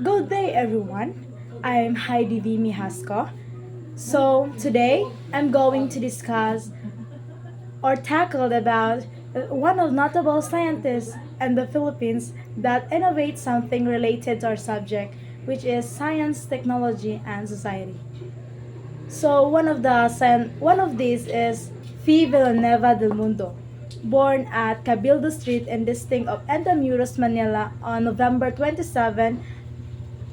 Good day, everyone. I'm Heidi V. Mihasko. So, today I'm going to discuss or tackle about one of notable scientists in the Philippines that innovates something related to our subject, which is science, technology, and society. So one of these is Fee Villanueva del Mundo, born at Cabildo Street in district of Intramuros, Manila on November 27,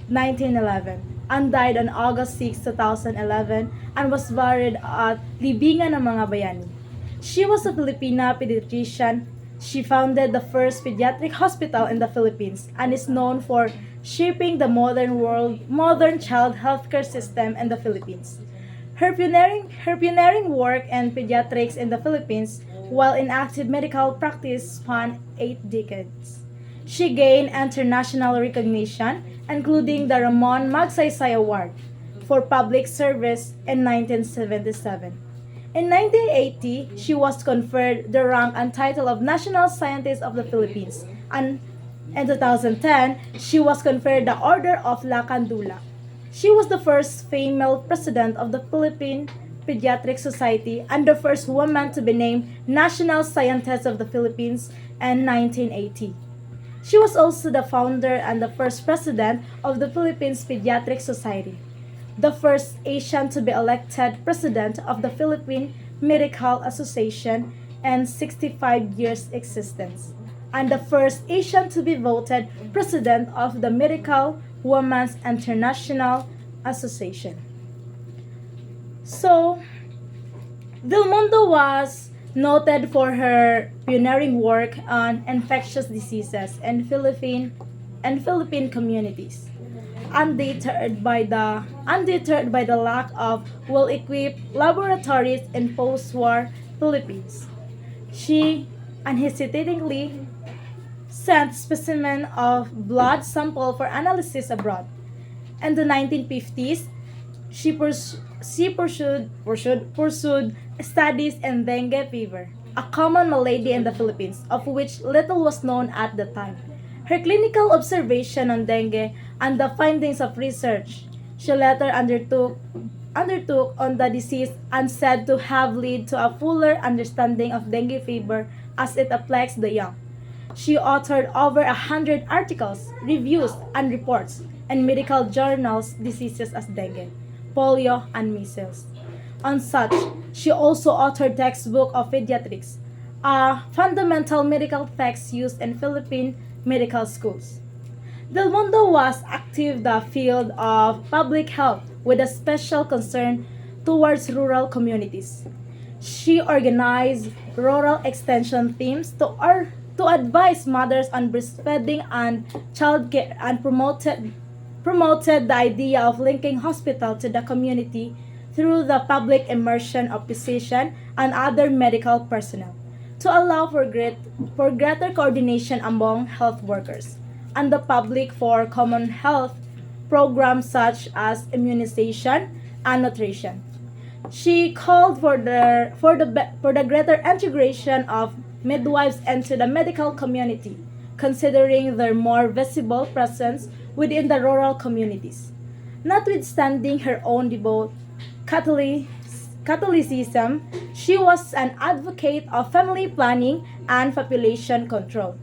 1911, and died on August 6, 2011, and was buried at Libingan ng mga Bayani. She was a Filipina pediatrician. She founded the first pediatric hospital in the Philippines and is known for shaping the modern child healthcare system in the Philippines. Her pioneering work in pediatrics in the Philippines while in active medical practice spanned 8 decades. She gained international recognition, including the Ramon Magsaysay Award for Public Service in 1977. In 1980, she was conferred the rank and title of National Scientist of the Philippines, and in 2010, she was conferred the Order of La Candula. She was the first female president of the Philippine Pediatric Society and the first woman to be named National Scientist of the Philippines in 1980. She was also the founder and the first president of the Philippines Pediatric Society, the first Asian to be elected president of the Philippine Medical Association in 65 years existence, and the first Asian to be voted president of the Medical Women's International Association. So, Del Mundo was noted for her pioneering work on infectious diseases and Philippine communities. Undeterred by the lack of well-equipped laboratories in post-war Philippines, she unhesitatingly sent specimen of blood sample for analysis abroad. In the 1950s, she pursued studies in dengue fever, a common malady in the Philippines, of which little was known at the time. Her clinical observation on dengue and the findings of research she later undertook on the disease and said to have led to a fuller understanding of dengue fever as it afflicts the young. She authored over 100 articles, reviews, and reports in medical journals diseases as dengue, polio, and measles. On such, she also authored textbook of pediatrics, a fundamental medical text used in Philippine medical schools. Del Mundo was active in the field of public health with a special concern towards rural communities. She organized rural extension teams to advise mothers on breastfeeding and childcare and promoted the idea of linking hospital to the community through the public immersion of physician and other medical personnel to allow for greater coordination among health workers and the public for common health programs such as immunization and nutrition. She called for the greater integration of midwives into the medical community, considering their more visible presence within the rural communities. Notwithstanding her own devout Catholic, Catholicism, she was an advocate of family planning and population control.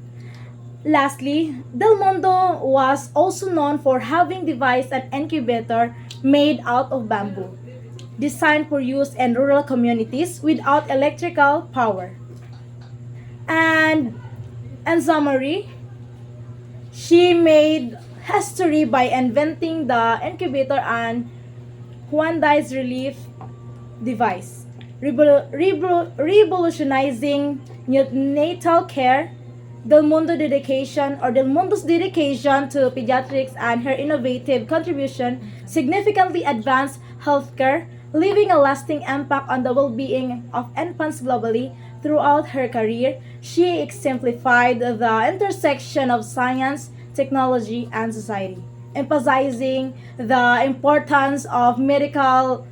Lastly, Del Mundo was also known for having devised an incubator made out of bamboo, designed for use in rural communities without electrical power. And in summary, she made history by inventing the incubator and Huandai's relief device, revolutionizing neonatal care. Del Mundo's dedication to pediatrics and her innovative contribution significantly advanced healthcare, leaving a lasting impact on the well-being of infants globally. Throughout her career, she exemplified the intersection of science, technology, and society, emphasizing the importance of medical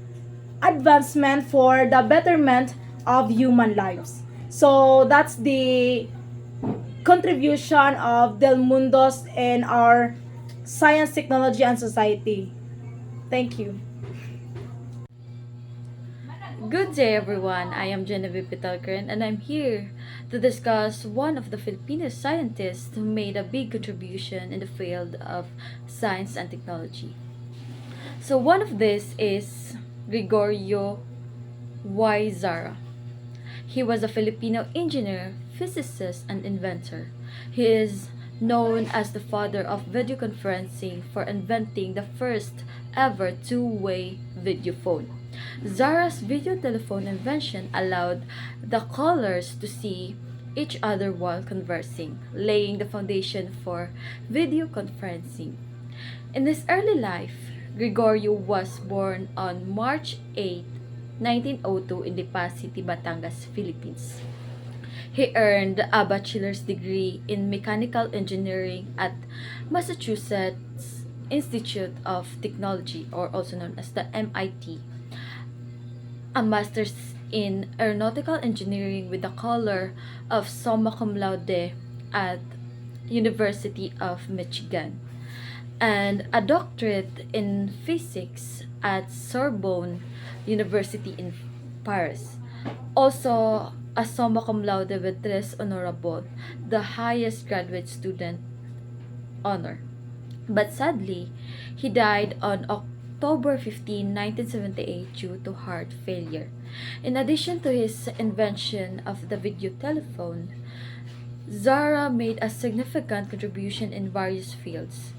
advancement for the betterment of human lives. So contribution of Del Mundos in our science, technology, and society. Thank you. Good day, everyone. I am Genevieve Pitalkern, and I'm here to discuss one of the Filipino scientists who made a big contribution in the field of science and technology. So, one of this is Gregorio Y. Zara. He was a Filipino engineer, physicist, and inventor. He is known as the father of video conferencing for inventing the first ever two-way video phone. Zara's video telephone invention allowed the callers to see each other while conversing, laying the foundation for video conferencing. In his early life, Gregorio was born on March 8, 1902 in Lipa City, Batangas, Philippines. He earned a bachelor's degree in mechanical engineering at Massachusetts Institute of Technology, or also known as the MIT, a master's in aeronautical engineering with the color of summa cum laude at University of Michigan, and a doctorate in physics at Sorbonne University in Paris. Also, a summa cum laude with tres honorable, the highest graduate student honor. But sadly, he died on October 15, 1978 due to heart failure. In addition to his invention of the video telephone, Zara made a significant contribution in various fields.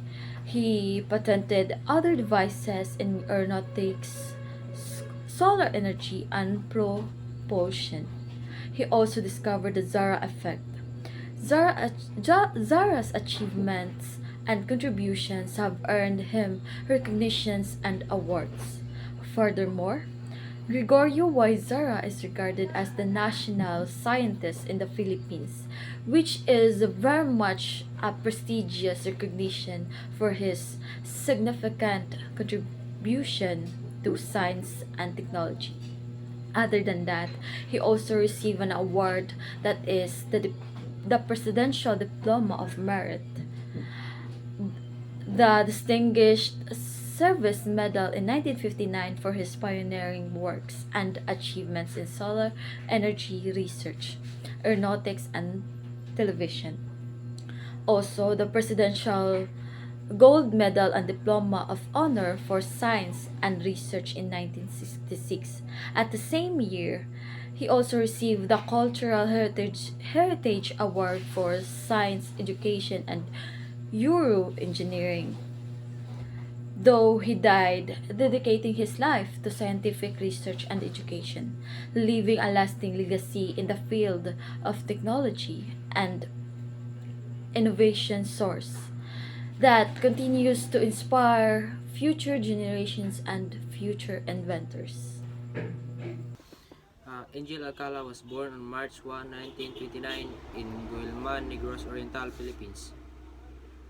He patented other devices in aeronautics, solar energy, and propulsion. He also discovered the Zara effect. Zara's achievements and contributions have earned him recognitions and awards. Furthermore, Gregorio Y. Zara is regarded as the national scientist in the Philippines, which is very much a prestigious recognition for his significant contribution to science and technology. Other than that, he also received an award that is the Presidential Diploma of Merit, the Distinguished Service Medal in 1959 for his pioneering works and achievements in solar energy research, aeronautics, and television. Also, the Presidential Gold Medal and Diploma of Honor for Science and Research in 1966. At the same year, he also received the Cultural Heritage Award for Science Education and Euro Engineering, though he died dedicating his life to scientific research and education, leaving a lasting legacy in the field of technology and innovation source that continues to inspire future generations and future inventors. Angel Alcala was born on March 1, 1929 in Guilman, Negros Oriental, Philippines.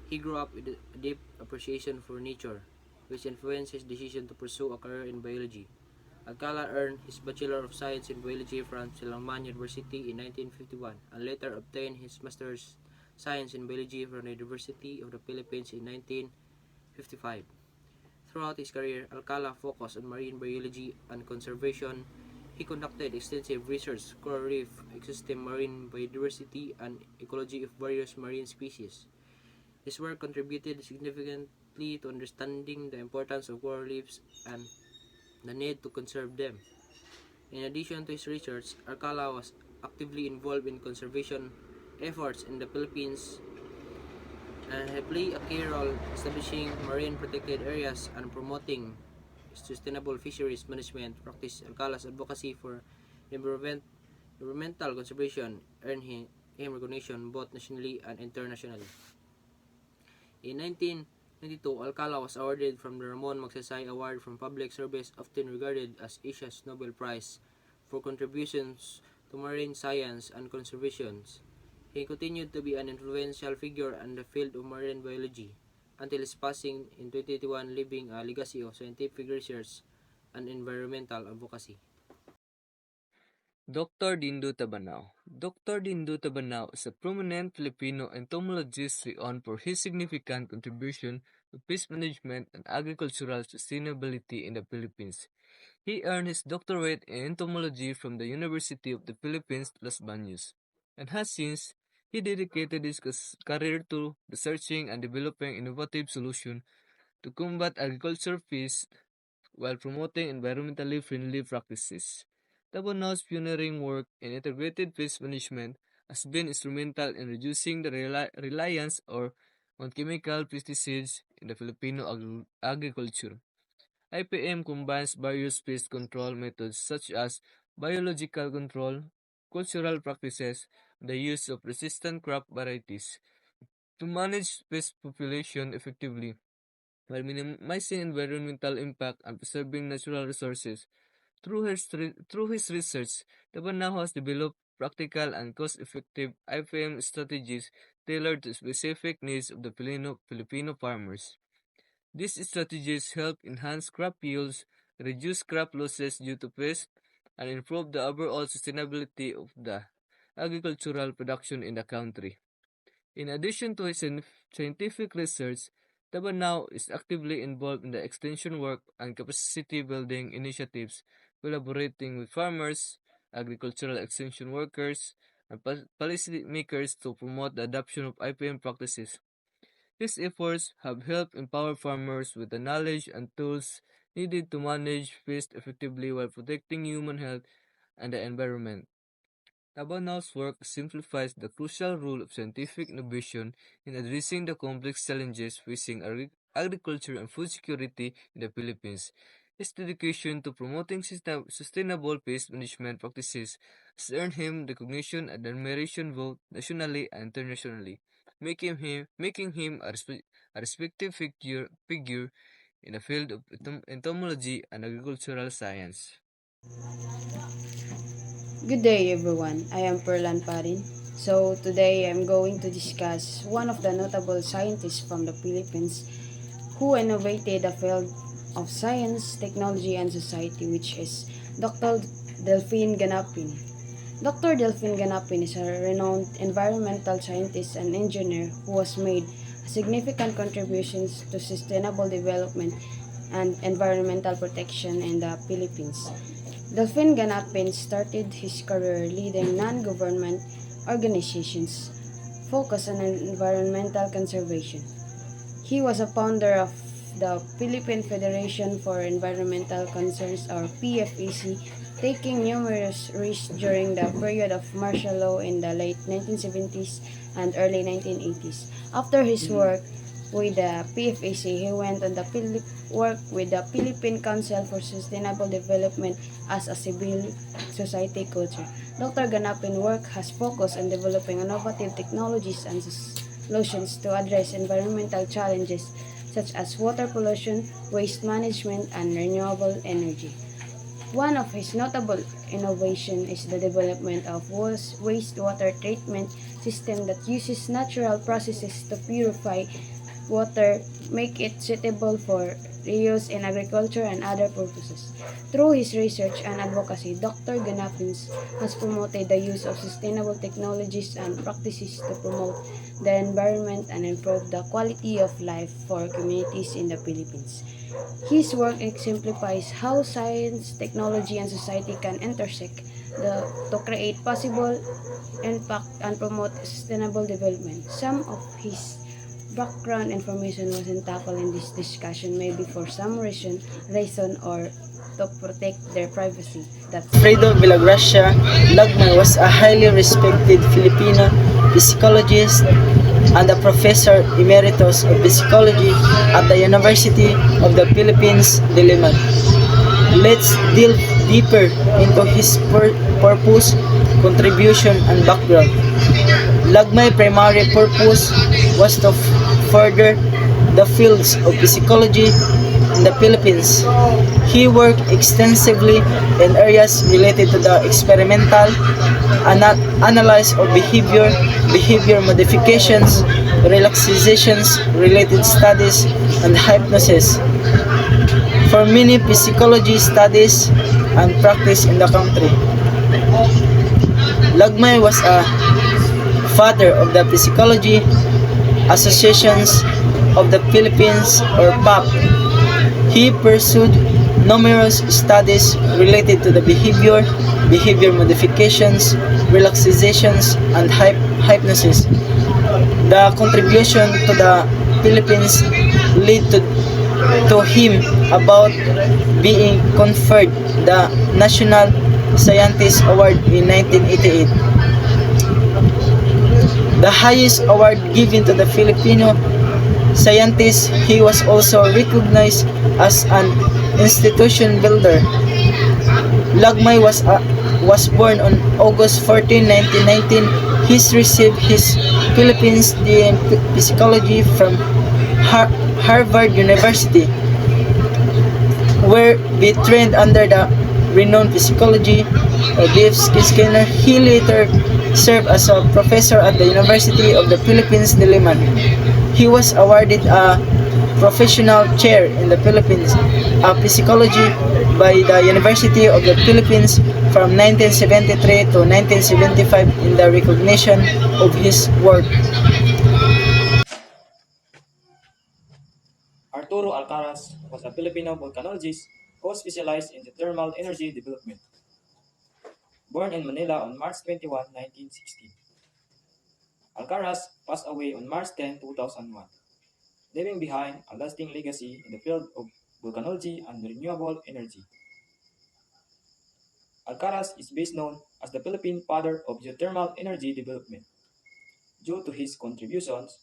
He grew up with a deep appreciation for nature, which influenced his decision to pursue a career in biology. Alcala earned his Bachelor of Science in Biology from Silangman University in 1951 and later obtained his Master's Science in Biology from the University of the Philippines in 1955. Throughout his career, Alcala focused on marine biology and conservation. He conducted extensive research, coral reef, ecosystem, marine biodiversity, and ecology of various marine species. His work contributed significantly to understanding the importance of coral reefs and the need to conserve them. In addition to his research, Alcala was actively involved in conservation efforts in the Philippines and he played a key role establishing marine protected areas and promoting sustainable fisheries management practice. Alcala's advocacy for environmental conservation earned him recognition both nationally and internationally. In 1992, Alcala was awarded from the Ramon Magsaysay Award from Public Service, often regarded as Asia's Nobel Prize, for contributions to marine science and conservation. He continued to be an influential figure in the field of marine biology until his passing in 2021, leaving a legacy of scientific research and environmental advocacy. Dr. Dindo Tabanao. Dr. Dindo Tabanao is a prominent Filipino entomologist renowned for his significant contribution to peace management and agricultural sustainability in the Philippines. He earned his doctorate in entomology from the University of the Philippines, Los Baños, and has since he dedicated his career to researching and developing innovative solutions to combat agriculture pests while promoting environmentally friendly practices. Tabonao's pioneering work in integrated pest management has been instrumental in reducing the reliance on chemical pesticides in the Filipino agriculture. IPM combines various pest control methods such as biological control, cultural practices, and the use of resistant crop varieties to manage pest population effectively while minimizing environmental impact and preserving natural resources. Through his research, Tabanaho has developed practical and cost-effective IPM strategies tailored to specific needs of the Filipino farmers. These strategies help enhance crop yields, reduce crop losses due to pests, and improve the overall sustainability of the agricultural production in the country. In addition to his scientific research, Tabanao is actively involved in the extension work and capacity building initiatives, collaborating with farmers, agricultural extension workers, and policymakers to promote the adoption of IPM practices. These efforts have helped empower farmers with the knowledge and tools needed to manage pests effectively while protecting human health and the environment. Tabanao's work simplifies the crucial role of scientific innovation in addressing the complex challenges facing agriculture and food security in the Philippines. His dedication to promoting sustainable pest management practices has earned him recognition and admiration both nationally and internationally, making him a respected figure in the field of entomology and agricultural science. Good day, everyone. I am Perlan Parin. So, today I'm going to discuss one of the notable scientists from the Philippines who innovated the field of science, technology, and society, which is Dr. Delphine Ganapin. Dr. Delphine Ganapin is a renowned environmental scientist and engineer who has made significant contributions to sustainable development and environmental protection in the Philippines. Delphine Ganapin started his career leading non-government organizations focused on environmental conservation. He was a founder of the Philippine Federation for Environmental Concerns or PFAC, taking numerous risks during the period of martial law in the late 1970s and early 1980s. After his work with the PFAC, he went on the work with the Philippine Council for Sustainable Development as a civil society culture. Dr. Ganapin work has focused on developing innovative technologies and solutions to address environmental challenges such as water pollution, waste management, and renewable energy. One of his notable innovations is the development of wastewater treatment system that uses natural processes to purify water, make it suitable for reuse in agriculture and other purposes. Through his research and advocacy, Dr. Ganapins has promoted the use of sustainable technologies and practices to promote the environment and improve the quality of life for communities in the Philippines. His work exemplifies how science, technology, and society can intersect to create possible impact and promote sustainable development. Some of his background information wasn't tackled in this discussion, maybe for some reason or to protect their privacy. That's Fredo Villagracia Lagmay was a highly respected Filipino psychologist and a professor emeritus of psychology at the University of the Philippines, Diliman. Let's delve deeper into his purpose, contribution, and background. Lagmay primary purpose was to further the fields of psychology in the Philippines. He worked extensively in areas related to the experimental analysis of behavior modifications, relaxations, related studies, and hypnosis for many psychology studies and practice in the country. Lagmay was a father of the Psychology Associations of the Philippines or PAP. He pursued numerous studies related to the behavior modifications, relaxations, and hypnosis. The contribution to the Philippines led to him about being conferred the National Scientist Award in 1988, the highest award given to the Filipino scientist. He was also recognized as an institution builder. Lagmay was born on August 14, 1919. He received his Philippines D in Psychology from Harvard University, where he trained under the renowned psychology Dave Skinner. He later served as a professor at the University of the Philippines, Diliman. He was awarded a professional chair in the Philippines of psychology by the University of the Philippines from 1973 to 1975 in the recognition of his work. Arturo Alcaraz was a Filipino volcanologist who specialized in geothermal energy development. Born in Manila on March 21, 1960, Alcaraz passed away on March 10, 2001, leaving behind a lasting legacy in the field of volcanology and renewable energy. Alcaraz is best known as the Philippine father of geothermal energy development due to his contributions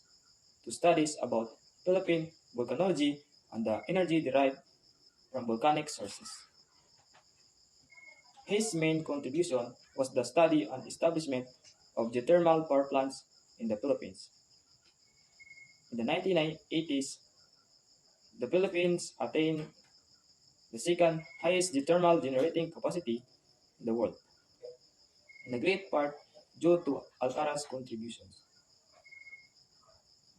to studies about Philippine volcanology and the energy derived from volcanic sources. His main contribution was the study and establishment of geothermal power plants in the Philippines. In the 1980s, the Philippines attained the second highest geothermal generating capacity in the world, in a great part due to Alcaraz's contributions.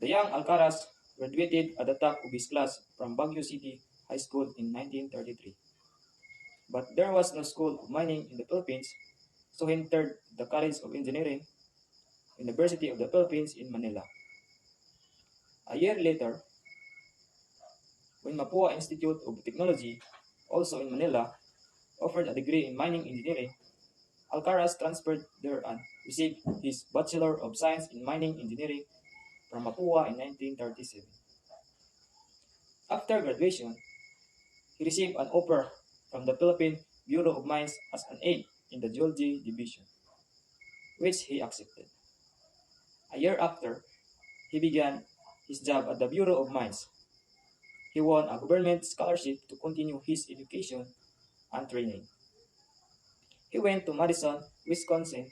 The young Alcaraz graduated at the top of his class from Baguio City High School in 1933. But there was no school of mining in the Philippines, so he entered the College of Engineering, University of the Philippines in Manila. A year later, when Mapua Institute of Technology, also in Manila, offered a degree in mining engineering, Alcaraz transferred there and received his Bachelor of Science in Mining Engineering from Mapua in 1937. After graduation, he received an offer from the Philippine Bureau of Mines as an aide in the Geology Division, which he accepted. A year after, he began his job at the Bureau of Mines. He won a government scholarship to continue his education and training. He went to Madison, Wisconsin,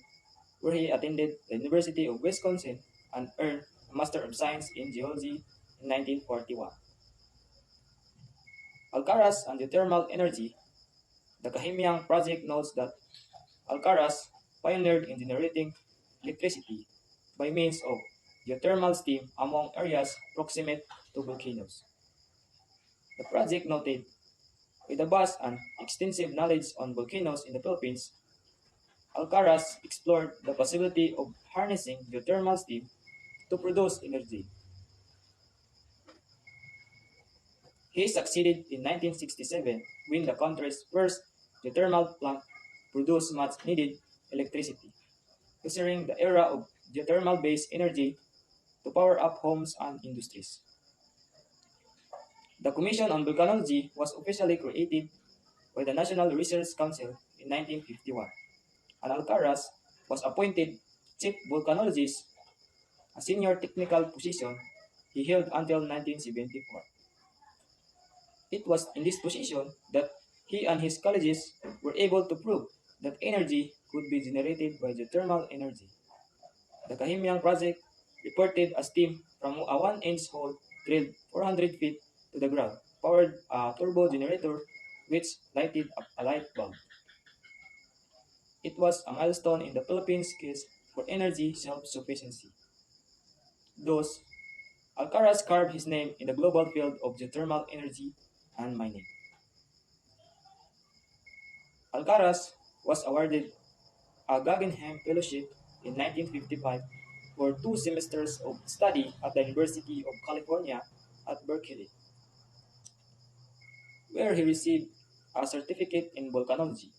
where he attended the University of Wisconsin and earned a Master of Science in Geology in 1941. Alcaraz and geothermal energy. The Kahimiang project notes that Alcaraz pioneered in generating electricity by means of geothermal steam among areas proximate to volcanoes. The project noted, with a vast and extensive knowledge on volcanoes in the Philippines, Alcaraz explored the possibility of harnessing geothermal steam to produce energy. He succeeded in 1967 when the country's first geothermal plant produced much needed electricity, ushering the era of geothermal-based energy to power up homes and industries. The Commission on Volcanology was officially created by the National Research Council in 1951, and Alcaraz was appointed Chief Volcanologist, a senior technical position he held until 1974. It was in this position that he and his colleagues were able to prove that energy could be generated by geothermal energy. The Kahimiang project reported a steam from a 1-inch hole drilled 400 feet to the ground, powered a turbo generator which lighted up a light bulb. It was a milestone in the Philippines' case for energy self-sufficiency. Thus, Alcaraz carved his name in the global field of geothermal energy and mining. Alcaraz was awarded a Guggenheim Fellowship in 1955 for 2 semesters of study at the University of California at Berkeley, where he received a certificate in volcanology.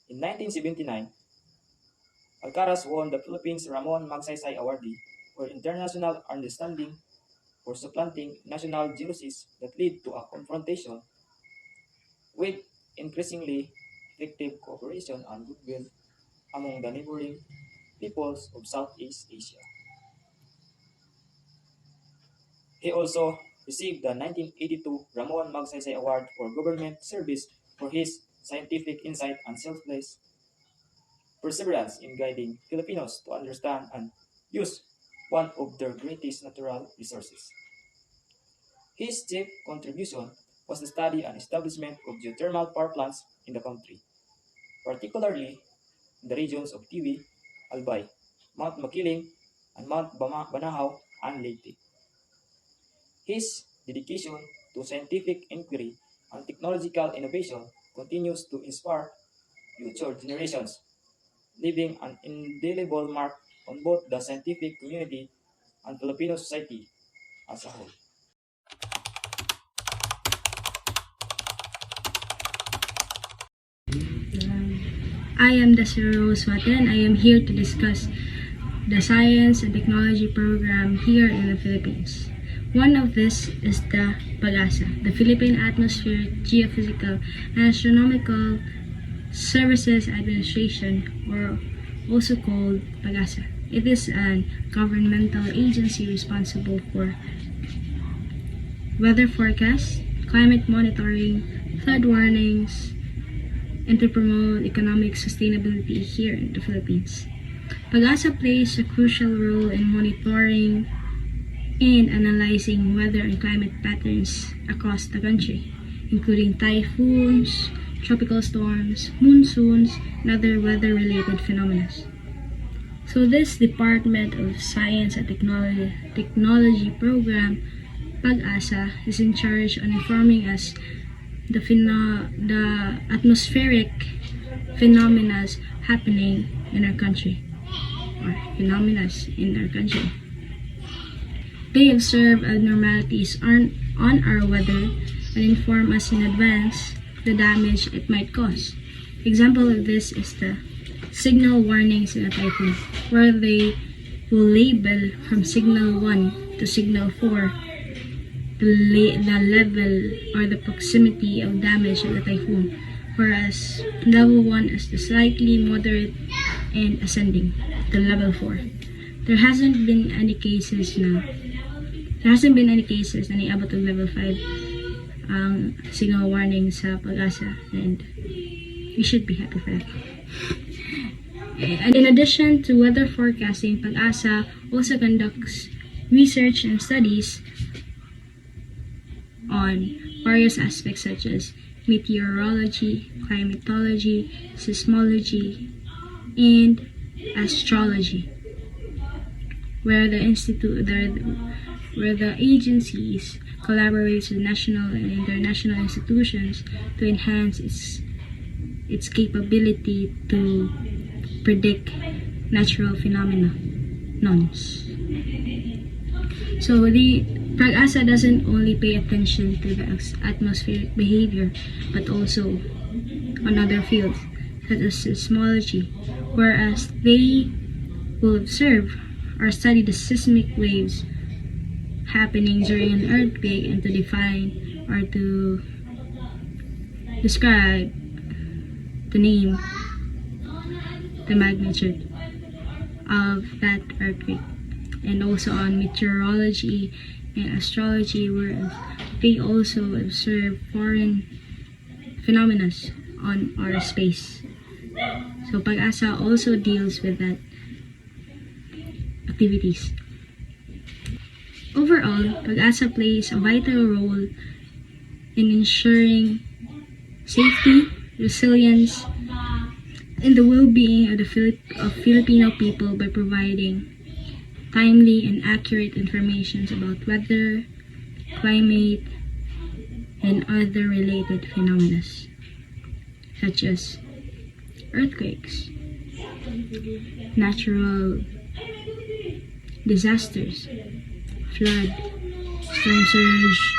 In 1979, Alcaraz won the Philippines Ramon Magsaysay Awardee for international understanding for supplanting national jealousies that lead to a confrontation with increasingly effective cooperation and goodwill among the neighboring peoples of Southeast Asia. He also received the 1982 Ramon Magsaysay Award for Government Service for his scientific insight and selfless perseverance in guiding Filipinos to understand and use one of their greatest natural resources. His chief contribution was the study and establishment of geothermal power plants in the country, particularly in the regions of Tiwi, Albay, Mount Makiling, and Mount Banahaw and Leyte. His dedication to scientific inquiry and technological innovation continues to inspire future generations, leaving an indelible mark on both the scientific community and Filipino society as a whole. I am Desiree Swati and I am here to discuss the science and technology program here in the Philippines. One of this is the PAGASA, the Philippine Atmospheric, Geophysical, and Astronomical Services Administration, or also called PAGASA. It is a governmental agency responsible for weather forecasts, climate monitoring, flood warnings, and to promote economic sustainability here in the Philippines. PAGASA plays a crucial role in monitoring and analyzing weather and climate patterns across the country, including typhoons, tropical storms, monsoons, and other weather-related phenomena. So this Department of Science and Technology program, PAGASA, is in charge on informing us the atmospheric phenomena happening in our country, or phenomena in our country. They observe abnormalities on our weather and inform us in advance the damage it might cause. Example of this is the signal warnings in a typhoon, where they will label from signal 1 to signal 4 the level or the proximity of damage of the typhoon, whereas level 1 is the slightly moderate and ascending to level 4. There hasn't been any cases na abot ng level 5 ang signal warning sa PAGASA, and we should be happy for that. And in addition to weather forecasting, PAGASA also conducts research and studies on various aspects such as meteorology, climatology, seismology, and astrology, where the agencies collaborates with national and international institutions to enhance its capability to predict natural phenomena. So the PAGASA doesn't only pay attention to the atmospheric behavior, but also on other fields such as seismology, whereas they will observe or study the seismic waves happening during an earthquake and to define or to describe, to name the magnitude of that earthquake. And also on meteorology and astrology, where they also observe foreign phenomena on our space. So PAGASA also deals with that activities. Overall, PAGASA plays a vital role in ensuring safety, resilience, and the well-being of Filipino people by providing timely and accurate information about weather, climate, and other related phenomena, such as earthquakes, natural disasters, flood, storm surge,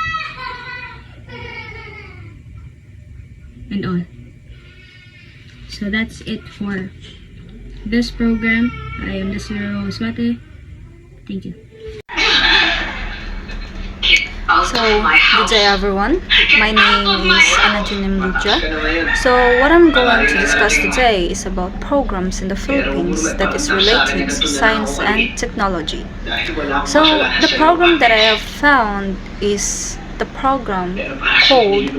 and all. So that's it for this program. I am Desiree Swate. Thank you. So, good day everyone. My name is Anajin Mbuja. So, what I'm going to discuss today is about programs in the Philippines that is related to science and technology. So, the program that I have found is the program called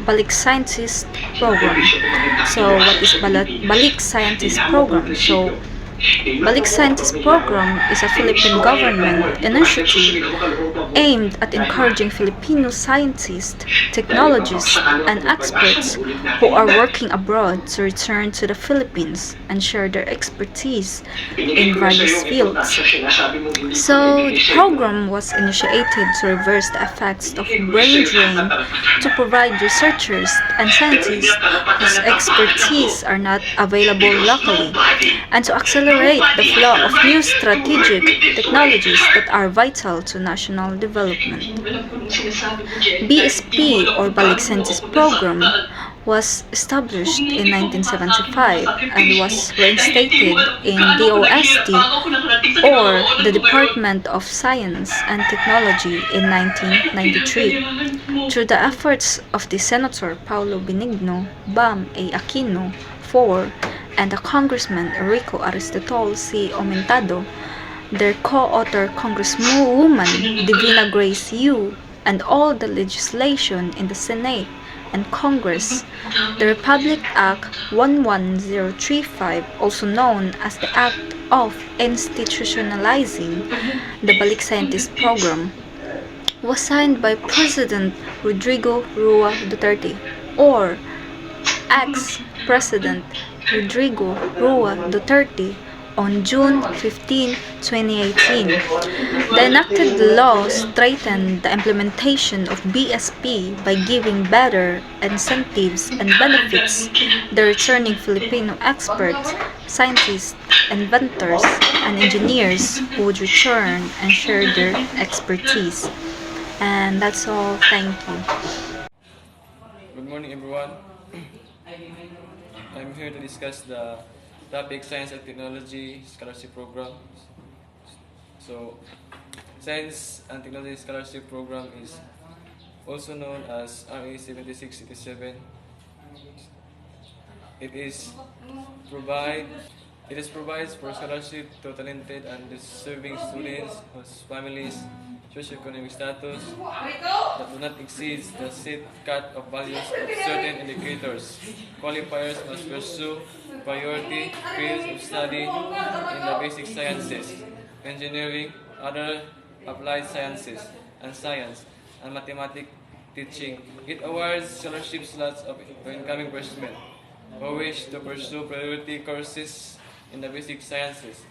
Balik Scientist Program. So, what is Balik Scientist Program? So, Balik Scientist Program is a Philippine government initiative aimed at encouraging Filipino scientists, technologists, and experts who are working abroad to return to the Philippines and share their expertise in various fields. So, the program was initiated to reverse the effects of brain drain to provide researchers and scientists whose expertise are not available locally, and to accelerate the flow of new strategic technologies that are vital to national development. BSP or Balik Scientist Program was established in 1975 and was reinstated in DOST or the Department of Science and Technology in 1993 through the efforts of the Senator Paulo Benigno, Bam A. Aquino, IV, and the Congressman Enrico Aristotol C. Aumentado, their co-author Congresswoman Divina Grace Yu, and all the legislation in the Senate and Congress, the Republic Act 11035, also known as the Act of Institutionalizing the Balik Scientist Program, was signed by President Rodrigo Rua Duterte, or ex-President Rodrigo Rua Duterte, on June 15, 2018. The enacted law strengthened the implementation of BSP by giving better incentives and benefits the returning Filipino experts, scientists, inventors, and engineers who would return and share their expertise. And that's all. Thank you. Good morning, everyone. I'm here to discuss the topic Science and Technology Scholarship Program. So, Science and Technology Scholarship Program is also known as RA 7687. It provides for scholarship to talented and deserving students whose families' socioeconomic status that do not exceed the set cut of values of certain indicators. Qualifiers must pursue priority fields of study in the basic sciences, engineering, other applied sciences, and science, and mathematics teaching. It awards scholarship slots of incoming freshmen who wish to pursue priority courses in the basic sciences,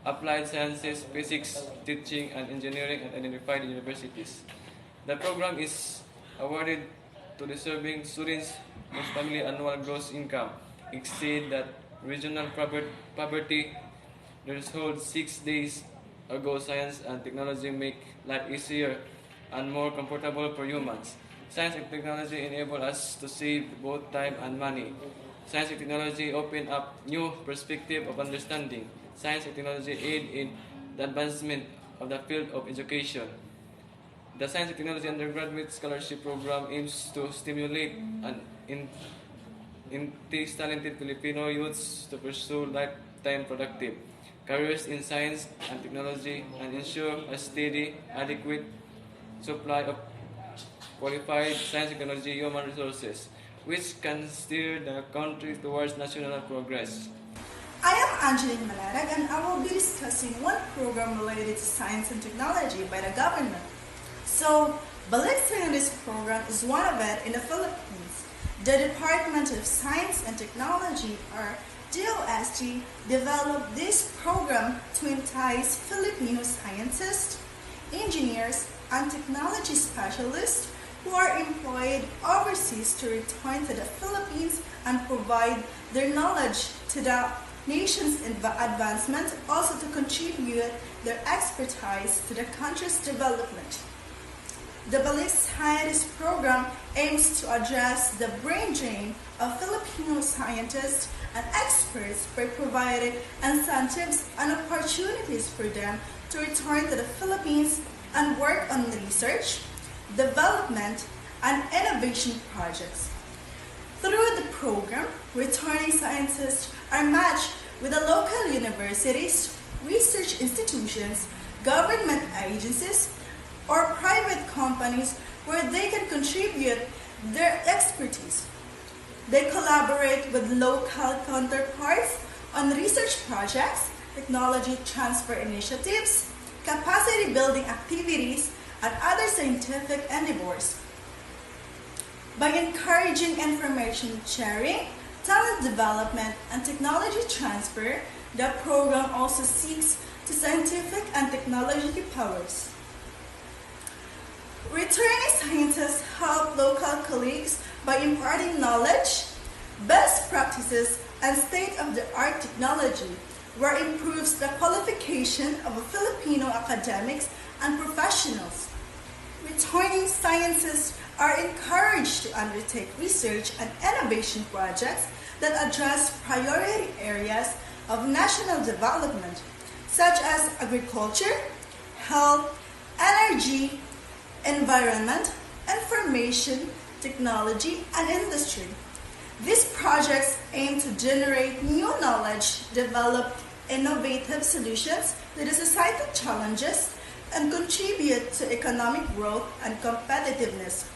applied sciences, physics, teaching, and engineering at identified universities. The program is awarded to deserving students whose family annual gross income exceed that regional poverty threshold 6 days ago. Science and technology make life easier and more comfortable for humans. Science and technology enable us to save both time and money. Science and technology open up new perspective of understanding. Science and technology aid in the advancement of the field of education. The Science and Technology Undergraduate Scholarship Program aims to stimulate and entice talented Filipino youths to pursue lifetime productive careers in science and technology and ensure a steady, adequate supply of qualified science and technology human resources, which can steer the country towards national progress. I am Angeline Malarag and I will be discussing one program related to science and technology by the government. So, Balik Scientist Program is one of it in the Philippines. The Department of Science and Technology, or DOST, developed this program to entice Filipino scientists, engineers, and technology specialists who are employed overseas to return to the Philippines and provide their knowledge to the nation's advancement, also to contribute their expertise to the country's development. The Balik Scientist Program aims to address the brain drain of Filipino scientists and experts by providing incentives and opportunities for them to return to the Philippines and work on research, development, and innovation projects. Through the program, returning scientists are matched with the local universities, research institutions, government agencies, or private companies where they can contribute their expertise. They collaborate with local counterparts on research projects, technology transfer initiatives, capacity building activities, and other scientific endeavors. By encouraging information sharing, talent development, and technology transfer, the program also seeks to scientific and technology powers. Returning scientists help local colleagues by imparting knowledge, best practices, and state-of-the-art technology, where improves the qualification of Filipino academics and professionals. Returning scientists are encouraged to undertake research and innovation projects that address priority areas of national development, such as agriculture, health, energy, environment, information, technology, and industry. These projects aim to generate new knowledge, develop innovative solutions to the societal challenges, and contribute to economic growth and competitiveness.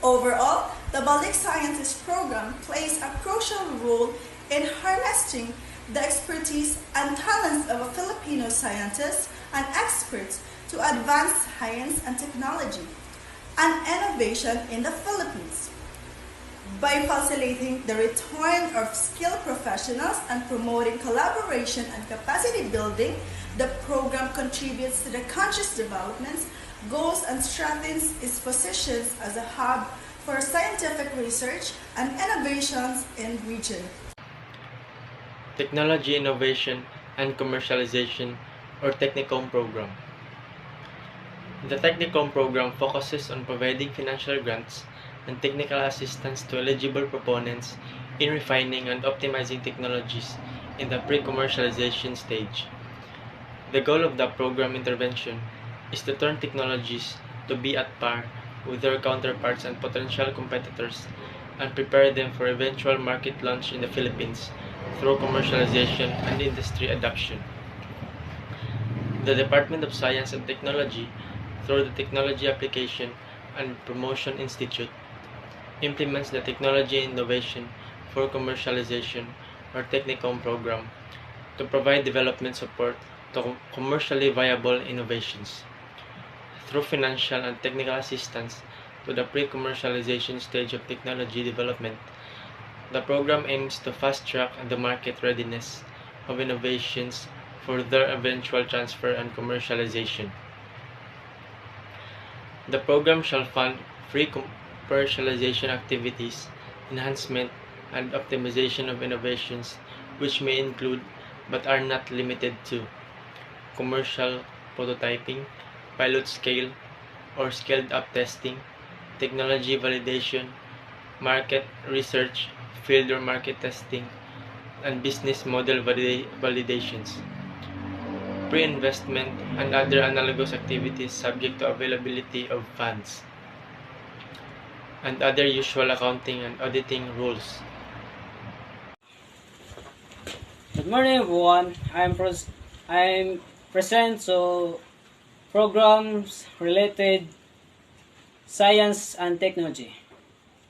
Overall, the Balik Scientist Program plays a crucial role in harnessing the expertise and talents of Filipino scientists and experts to advance science and technology and innovation in the Philippines. By facilitating the return of skilled professionals and promoting collaboration and capacity building, the program contributes to the country's development goals and strengthens its positions as a hub for scientific research and innovations in the region. Technology Innovation and Commercialization, or Technicom Program. The Technicom program focuses on providing financial grants and technical assistance to eligible proponents in refining and optimizing technologies in the pre-commercialization stage. The goal of the program intervention is to turn technologies to be at par with their counterparts and potential competitors and prepare them for eventual market launch in the Philippines through commercialization and industry adoption. The Department of Science and Technology, through the Technology Application and Promotion Institute, implements the Technology Innovation for Commercialization, or Technicom program, to provide development support to commercially viable innovations. Through financial and technical assistance to the pre-commercialization stage of technology development, the program aims to fast-track the market readiness of innovations for their eventual transfer and commercialization. The program shall fund free commercialization activities, enhancement, and optimization of innovations, which may include, but are not limited to, commercial prototyping, pilot scale or scaled-up testing, technology validation, market research, field or market testing, and business model validations, pre-investment, and other analogous activities subject to availability of funds, and other usual accounting and auditing rules. Good morning, everyone. I'm present to programs related science and technology.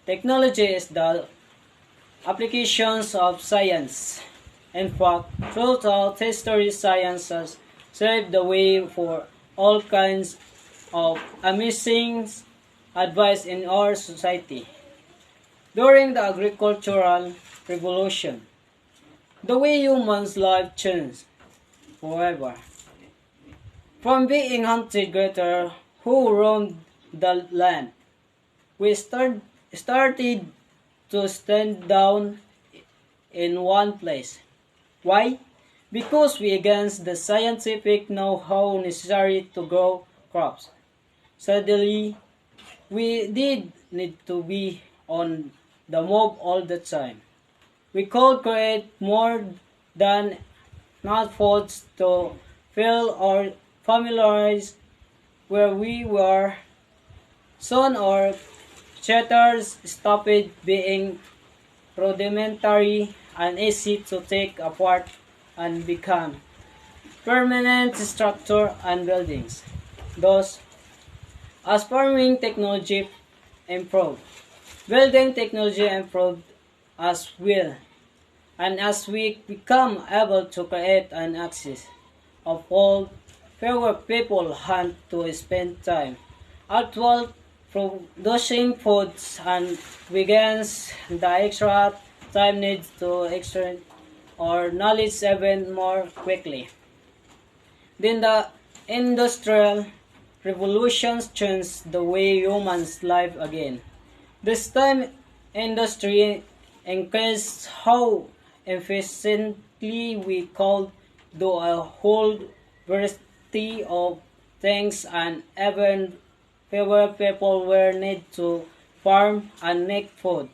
Technology is the applications of science. In fact, throughout history, science has saved the way for all kinds of amazing advice in our society. During the agricultural revolution, the way humans' life changed forever. From being hunter-gatherer who roamed the land, we started to stand down in one place. Why? Because we against the scientific know-how necessary to grow crops. Suddenly, we did need to be on the move all the time. We could create more than enough foods to fill our families where we were. Soon our shelters stopped being rudimentary and easy to take apart and become permanent structure and buildings. Thus, as farming technology improved, building technology improved as well, and as we become able to create an access of all, fewer people had to spend time outward producing foods and begins the extra time needs to extract or knowledge even more quickly. Then the Industrial Revolution changed the way humans live again. This time, industry increased how efficiently we could do a whole variety of things, and even fewer people were needed to farm and make food.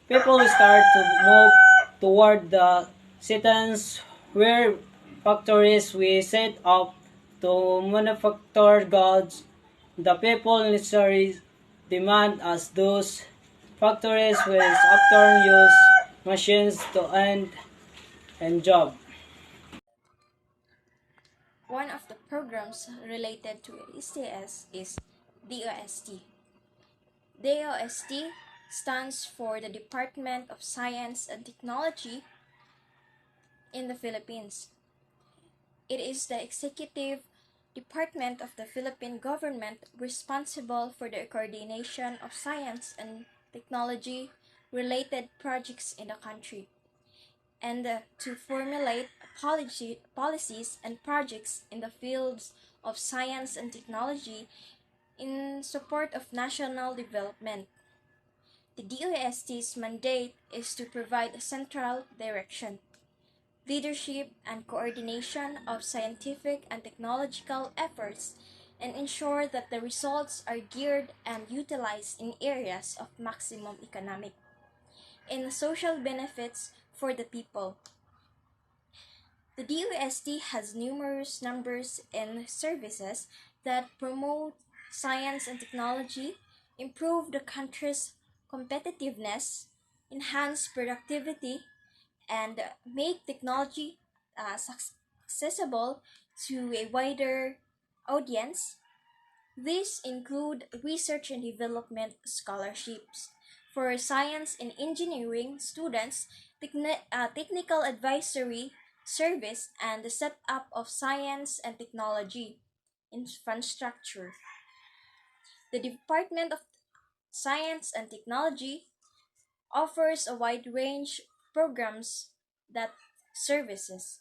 People start to move toward the cities where factories we set up to manufacture goods. The people necessarily demand as those factories will often use machines to end job. One of the programs related to STS is DOST. DOST stands for the Department of Science and Technology in the Philippines. It is the executive department of the Philippine government responsible for the coordination of science and technology related projects in the country, and to formulate policies and projects in the fields of science and technology in support of national development. The DOST's mandate is to provide a central direction, leadership, and coordination of scientific and technological efforts, and ensure that the results are geared and utilized in areas of maximum economic and social benefits for the people. The DOST has numerous numbers and services that promote science and technology, improve the country's competitiveness, enhance productivity, and make technology accessible to a wider audience. These include research and development scholarships for science and engineering students, technical advisory service, and the setup of science and technology infrastructure. The Department of Science and Technology offers a wide range of programs that services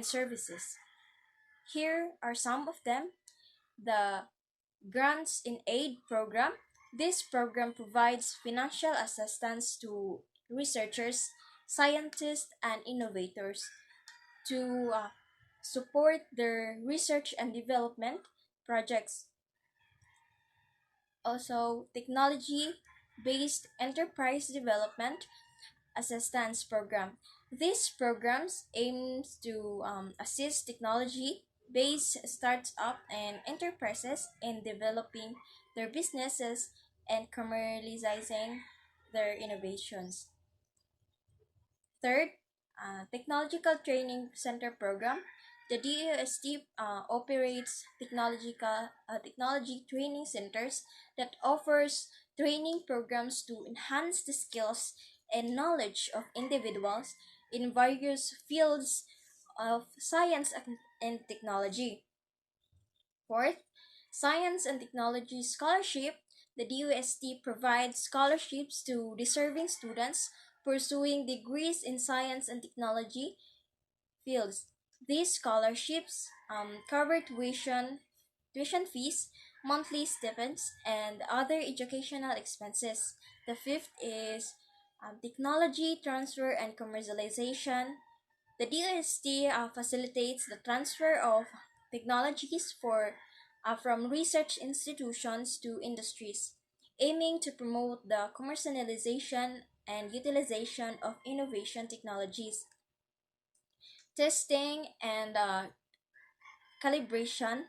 services. Here are some of them. The Grants in Aid program. This program provides financial assistance to researchers, scientists, and innovators to support their research and development projects. Also, technology based enterprise development assistance program. These programs aims to assist technology-based startups and enterprises in developing their businesses and commercializing their innovations. Third, Technological Training Center Program. The DOST operates technology training centers that offers training programs to enhance the skills and knowledge of individuals in various fields of science and technology. Fourth, Science and Technology Scholarship. The DOST provides scholarships to deserving students pursuing degrees in science and technology fields. These scholarships cover tuition fees, monthly stipends, and other educational expenses. The fifth is Technology Transfer and Commercialization. The DOST facilitates the transfer of technologies from research institutions to industries, aiming to promote the commercialization and utilization of innovation technologies. Testing and calibration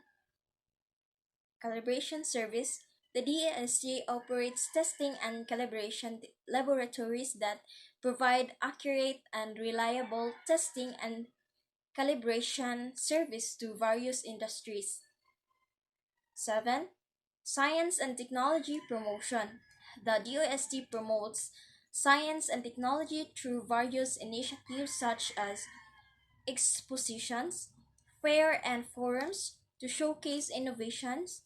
calibration service. The DASC operates testing and calibration laboratories that provide accurate and reliable testing and calibration service to various industries. 7. Science and technology promotion. The DOST promotes science and technology through various initiatives such as expositions, fair and forums to showcase innovative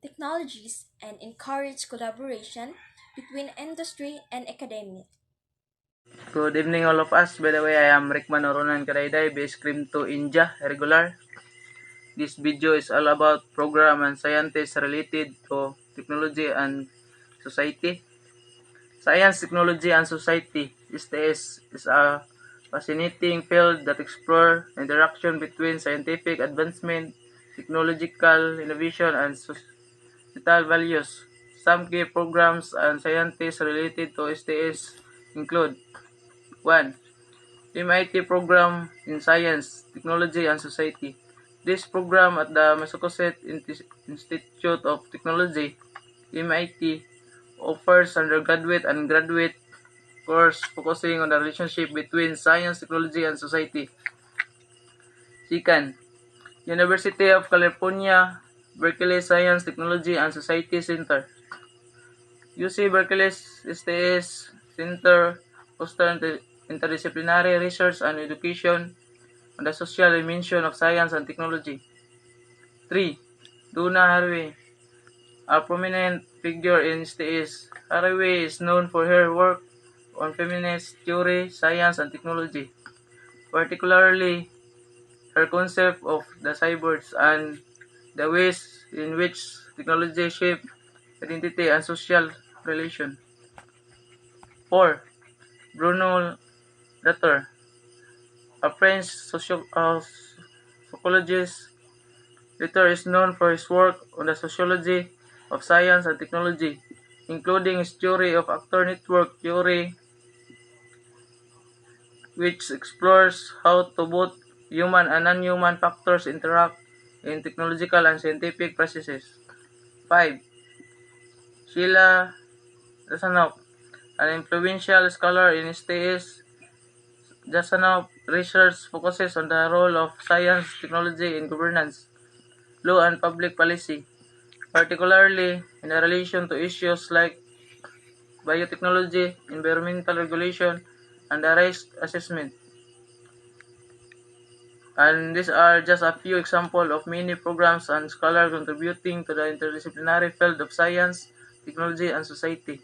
technologies and encourage collaboration between industry and academia. Good evening, all of us. By the way, I am Rickman Oronan Kadayday, base cream to India, regular. This video is all about program and scientists related to technology and society. Science, technology, and society STS is a fascinating field that explores the interaction between scientific advancement, technological innovation, and societal values. Some key programs and scientists related to STS include 1. MIT Program in Science, Technology, and Society. This program at the Massachusetts Institute of Technology, MIT, offers undergraduate and graduate course focusing on the relationship between science, technology, and society. Second, University of California, Berkeley Science, Technology, and Society Center. UC Berkeley's STS Center fosters interdisciplinary research and education on the social dimension of science and technology. 3. Donna Haraway, a prominent figure in STS. Haraway is known for her work on feminist theory, science, and technology, particularly her concept of the cyborgs and the ways in which technology shape identity and social relation. 4. Bruno Latour, a French psychologist. Latour is known for his work on the sociology of science and technology, including his theory of actor network theory, which explores how to both human and non-human factors interact in technological and scientific processes. 5. Sheila Jasanoff, an influential scholar in STS. Jasanoff research focuses on the role of science, technology in governance, law, and public policy, particularly in relation to issues like biotechnology, environmental regulation, and the risk assessment. And these are just a few examples of many programs and scholars contributing to the interdisciplinary field of science, technology, and society.